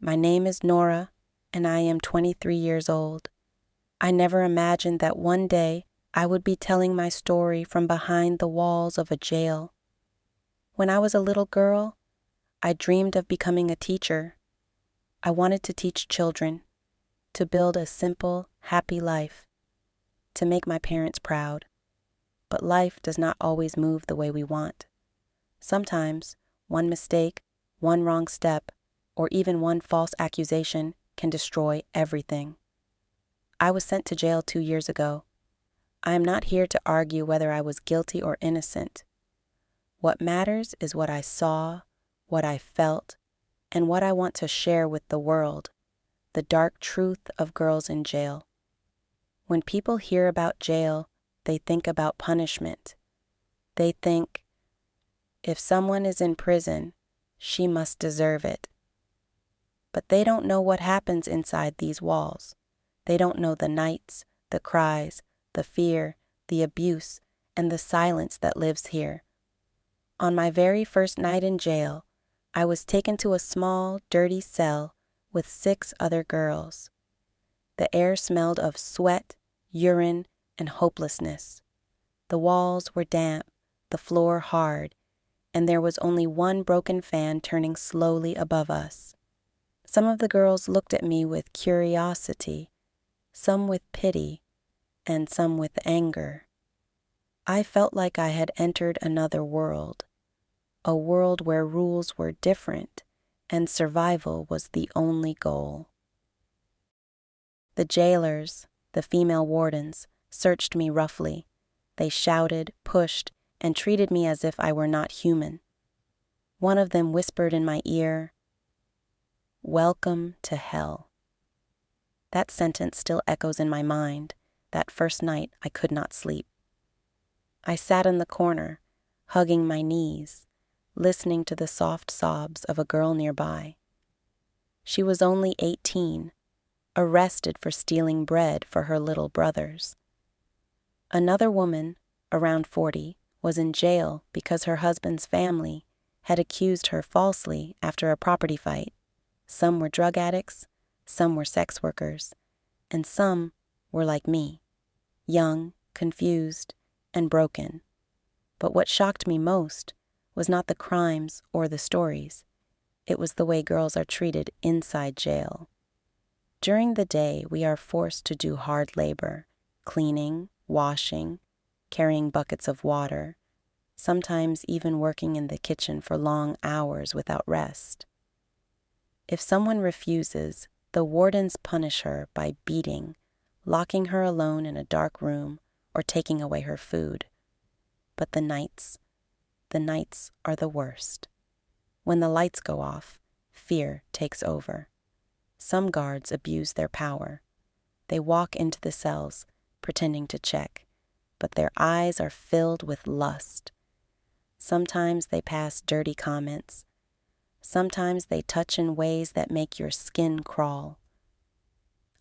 My name is Nora, and I am 23 years old. I never imagined that one day I would be telling my story from behind the walls of a jail. When I was a little girl, I dreamed of becoming a teacher. I wanted to teach children, to build a simple, happy life, to make my parents proud. But life does not always move the way we want. Sometimes, one mistake, one wrong step, or even one false accusation can destroy everything. I was sent to jail 2 years ago. I am not here to argue whether I was guilty or innocent. What matters is what I saw, what I felt, and what I want to share with the world, the dark truth of girls in jail. When people hear about jail, they think about punishment. They think, if someone is in prison, she must deserve it. But they don't know what happens inside these walls. They don't know the nights, the cries, the fear, the abuse, and the silence that lives here. On my very first night in jail, I was taken to a small, dirty cell with 6 other girls. The air smelled of sweat, urine, and hopelessness. The walls were damp, the floor hard, and there was only one broken fan turning slowly above us. Some of the girls looked at me with curiosity, some with pity, and some with anger. I felt like I had entered another world, a world where rules were different and survival was the only goal. The jailers, the female wardens, searched me roughly. They shouted, pushed, and treated me as if I were not human. One of them whispered in my ear, "Welcome to hell." That sentence still echoes in my mind. That first night I could not sleep. I sat in the corner, hugging my knees, listening to the soft sobs of a girl nearby. She was only 18, arrested for stealing bread for her little brothers. Another woman, around 40, was in jail because her husband's family had accused her falsely after a property fight. Some were drug addicts, some were sex workers, and some were like me, young, confused, and broken. But what shocked me most was not the crimes or the stories. It was the way girls are treated inside jail. During the day, we are forced to do hard labor, cleaning, washing, carrying buckets of water, sometimes even working in the kitchen for long hours without rest. If someone refuses, the wardens punish her by beating, locking her alone in a dark room, or taking away her food. But the nights are the worst. When the lights go off, fear takes over. Some guards abuse their power. They walk into the cells, pretending to check, but their eyes are filled with lust. Sometimes they pass dirty comments. Sometimes they touch in ways that make your skin crawl.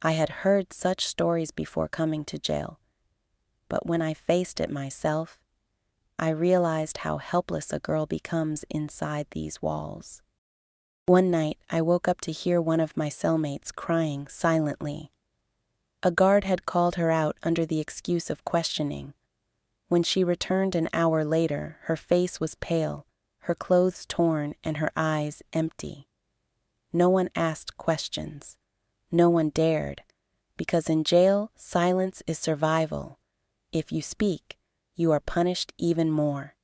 I had heard such stories before coming to jail, but when I faced it myself, I realized how helpless a girl becomes inside these walls. One night, I woke up to hear one of my cellmates crying silently. A guard had called her out under the excuse of questioning. When she returned an hour later, her face was pale, her clothes torn, and her eyes empty. No one asked questions. No one dared, because in jail, silence is survival. If you speak, you are punished even more.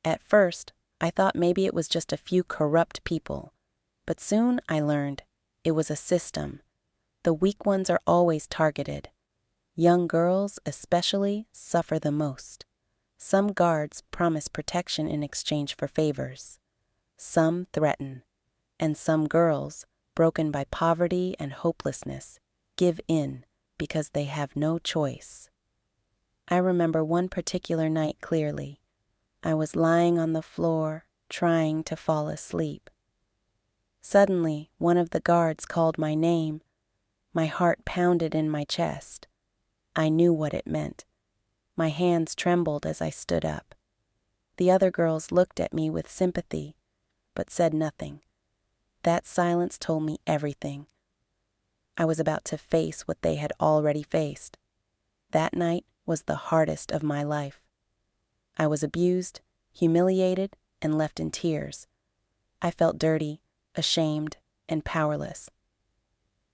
At first, I thought maybe it was just a few corrupt people, but soon I learned it was a system. The weak ones are always targeted. Young girls, especially, suffer the most. Some guards promise protection in exchange for favors. Some threaten, and some girls, broken by poverty and hopelessness, give in because they have no choice. I remember one particular night clearly. I was lying on the floor, trying to fall asleep. Suddenly, one of the guards called my name. My heart pounded in my chest. I knew what it meant. My hands trembled as I stood up. The other girls looked at me with sympathy, but said nothing. That silence told me everything. I was about to face what they had already faced. That night was the hardest of my life. I was abused, humiliated, and left in tears. I felt dirty, ashamed, and powerless.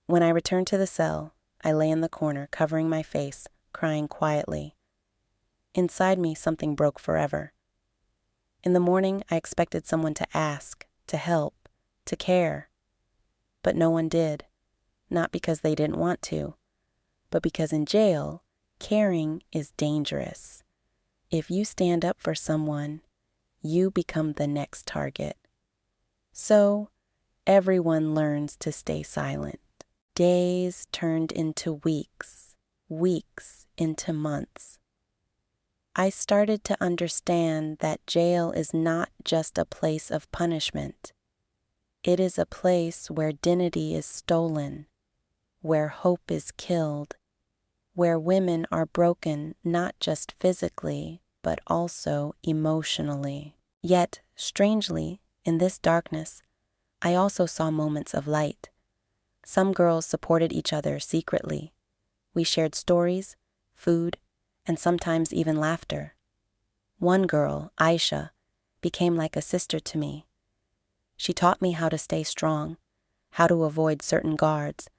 When I returned to the cell, I lay in the corner, covering my face, crying quietly. Inside me, something broke forever. In the morning, I expected someone to ask, to help, to care. But no one did, not because they didn't want to, but because in jail, caring is dangerous. If you stand up for someone, you become the next target. So, everyone learns to stay silent. Days turned into weeks, weeks into months. I started to understand that jail is not just a place of punishment. It is a place where dignity is stolen, where hope is killed, where women are broken not just physically, but also emotionally. Yet, strangely, in this darkness, I also saw moments of light. Some girls supported each other secretly. We shared stories, food, and sometimes even laughter. One girl, Aisha, became like a sister to me. She taught me how to stay strong, how to avoid certain guards,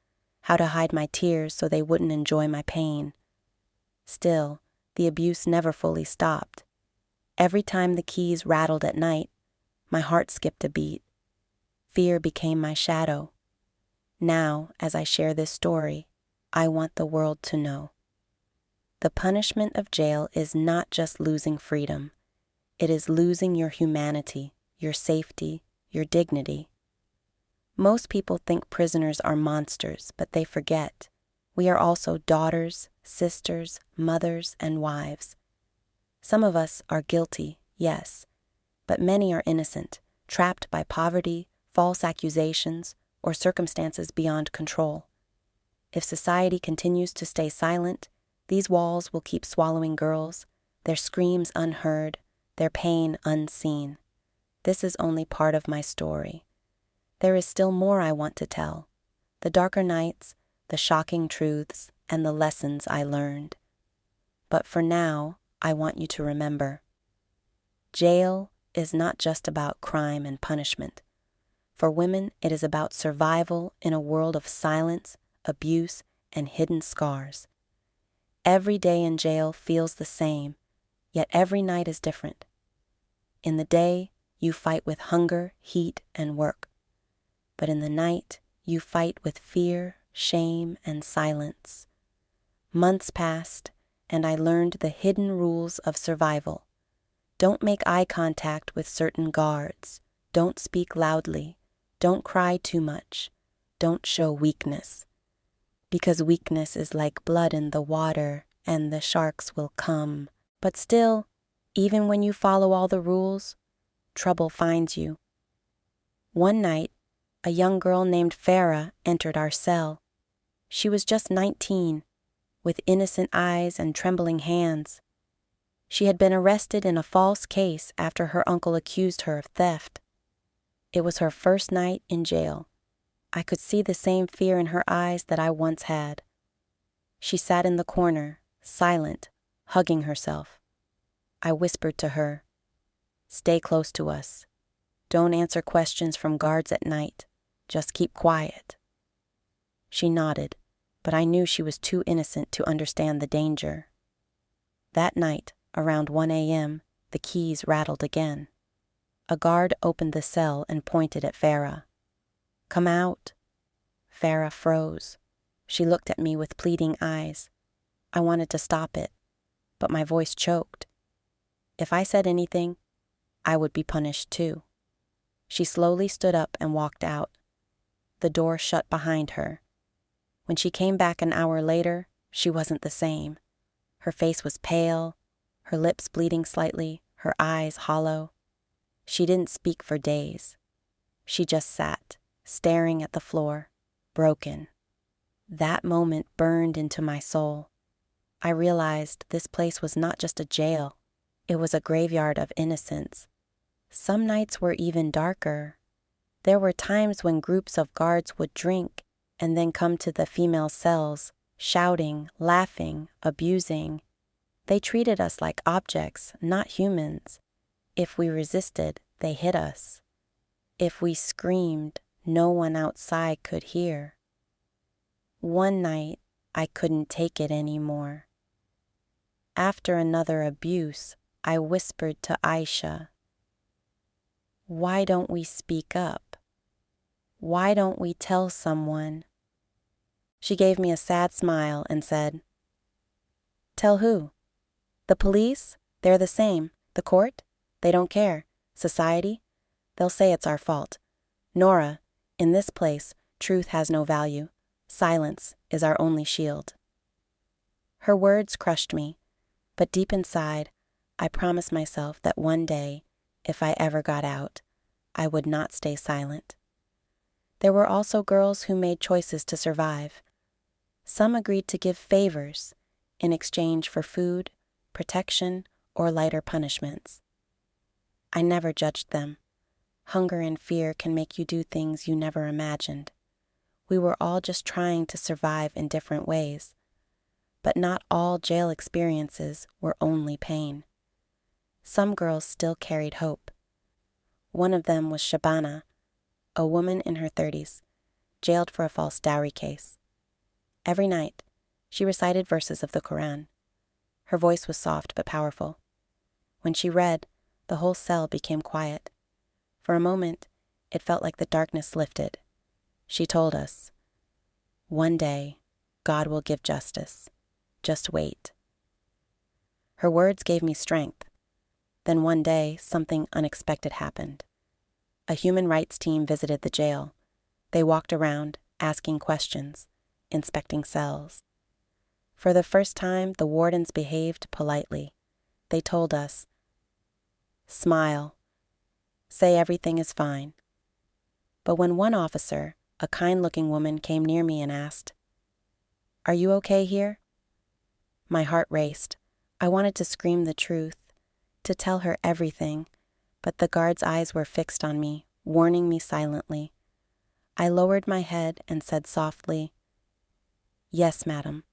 how to hide my tears so they wouldn't enjoy my pain. Still, the abuse never fully stopped. Every time the keys rattled at night, my heart skipped a beat. Fear became my shadow. Now, as I share this story, I want the world to know. The punishment of jail is not just losing freedom. It is losing your humanity, your safety, your dignity. Most people think prisoners are monsters, but they forget. We are also daughters, sisters, mothers, and wives. Some of us are guilty, yes, but many are innocent, trapped by poverty, false accusations, or circumstances beyond control. If society continues to stay silent, these walls will keep swallowing girls, their screams unheard, their pain unseen. This is only part of my story. There is still more I want to tell, the darker nights, the shocking truths, and the lessons I learned. But for now, I want you to remember, jail is not just about crime and punishment. For women, it is about survival in a world of silence, abuse, and hidden scars. Every day in jail feels the same, yet every night is different. In the day, you fight with hunger, heat, and work. But in the night, you fight with fear, shame, and silence. Months passed, and I learned the hidden rules of survival. Don't make eye contact with certain guards. Don't speak loudly. Don't cry too much. Don't show weakness. Because weakness is like blood in the water, and the sharks will come. But still, even when you follow all the rules, trouble finds you. One night, a young girl named Farah entered our cell. She was just 19, with innocent eyes and trembling hands. She had been arrested in a false case after her uncle accused her of theft. It was her first night in jail. I could see the same fear in her eyes that I once had. She sat in the corner, silent, hugging herself. I whispered to her, "Stay close to us. Don't answer questions from guards at night. Just keep quiet." She nodded, but I knew she was too innocent to understand the danger. That night, around 1 a.m., the keys rattled again. A guard opened the cell and pointed at Farah. "Come out." Farah froze. She looked at me with pleading eyes. I wanted to stop it, but my voice choked. If I said anything, I would be punished too. She slowly stood up and walked out. The door shut behind her. When she came back an hour later, she wasn't the same. Her face was pale, her lips bleeding slightly, her eyes hollow. She didn't speak for days. She just sat, staring at the floor, broken. That moment burned into my soul. I realized this place was not just a jail. It was a graveyard of innocence. Some nights were even darker. There were times when groups of guards would drink and then come to the female cells, shouting, laughing, abusing. They treated us like objects, not humans. If we resisted, they hit us. If we screamed, no one outside could hear. One night, I couldn't take it anymore. After another abuse, I whispered to Aisha, "Why don't we speak up? Why don't we tell someone?" She gave me a sad smile and said, "Tell who? The police? They're the same. The court? They don't care. Society? They'll say it's our fault. Nora, in this place, truth has no value. Silence is our only shield." Her words crushed me, but deep inside, I promised myself that one day, if I ever got out, I would not stay silent. There were also girls who made choices to survive. Some agreed to give favors in exchange for food, protection, or lighter punishments. I never judged them. Hunger and fear can make you do things you never imagined. We were all just trying to survive in different ways. But not all jail experiences were only pain. Some girls still carried hope. One of them was Shabana, a woman in her 30s, jailed for a false dowry case. Every night, she recited verses of the Quran. Her voice was soft but powerful. When she read, the whole cell became quiet. For a moment, it felt like the darkness lifted. She told us, "One day, God will give justice. Just wait." Her words gave me strength. Then one day, something unexpected happened. A human rights team visited the jail. They walked around, asking questions, inspecting cells. For the first time, the wardens behaved politely. They told us, "Smile. Say everything is fine." But when one officer, a kind-looking woman, came near me and asked, "Are you okay here?" My heart raced. I wanted to scream the truth, to tell her everything, but the guard's eyes were fixed on me, warning me silently. I lowered my head and said softly, "Yes, madam."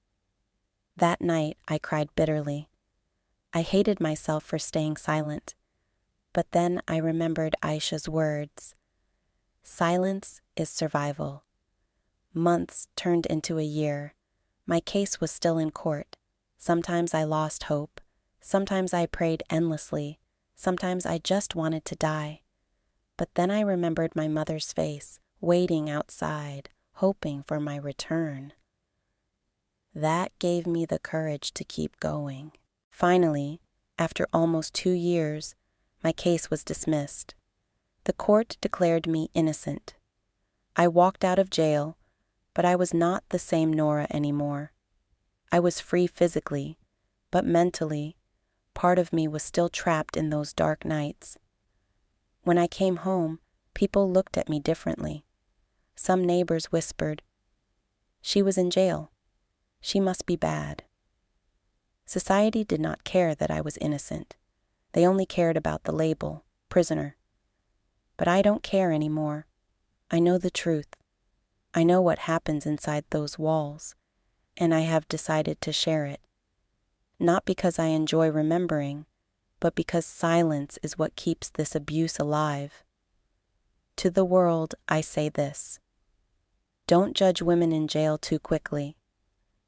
That night, I cried bitterly. I hated myself for staying silent. But then I remembered Aisha's words. Silence is survival. Months turned into a year. My case was still in court. Sometimes I lost hope. Sometimes I prayed endlessly. Sometimes I just wanted to die. But then I remembered my mother's face, waiting outside, hoping for my return. That gave me the courage to keep going. Finally, after almost 2 years, my case was dismissed. The court declared me innocent. I walked out of jail, but I was not the same Nora anymore. I was free physically, but mentally, part of me was still trapped in those dark nights. When I came home, people looked at me differently. Some neighbors whispered, "She was in jail. She must be bad." Society did not care that I was innocent. They only cared about the label, prisoner. But I don't care anymore. I know the truth. I know what happens inside those walls, and I have decided to share it. Not because I enjoy remembering, but because silence is what keeps this abuse alive. To the world, I say this. Don't judge women in jail too quickly.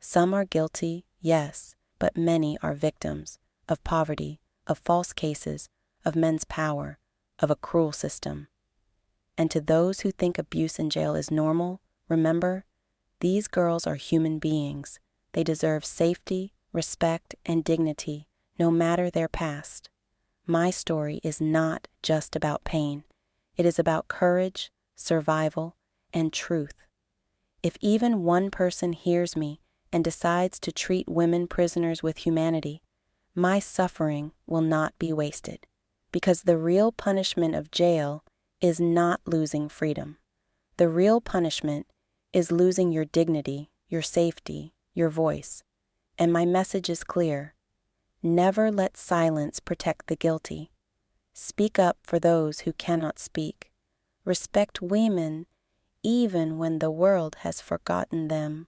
Some are guilty, yes, but many are victims of poverty, of false cases, of men's power, of a cruel system. And to those who think abuse in jail is normal, remember, these girls are human beings. They deserve safety, respect, and dignity, no matter their past. My story is not just about pain. It is about courage, survival, and truth. If even one person hears me and decides to treat women prisoners with humanity, my suffering will not be wasted, because the real punishment of jail is not losing freedom. The real punishment is losing your dignity, your safety, your voice. And my message is clear. Never let silence protect the guilty. Speak up for those who cannot speak. respect women even when the world has forgotten them.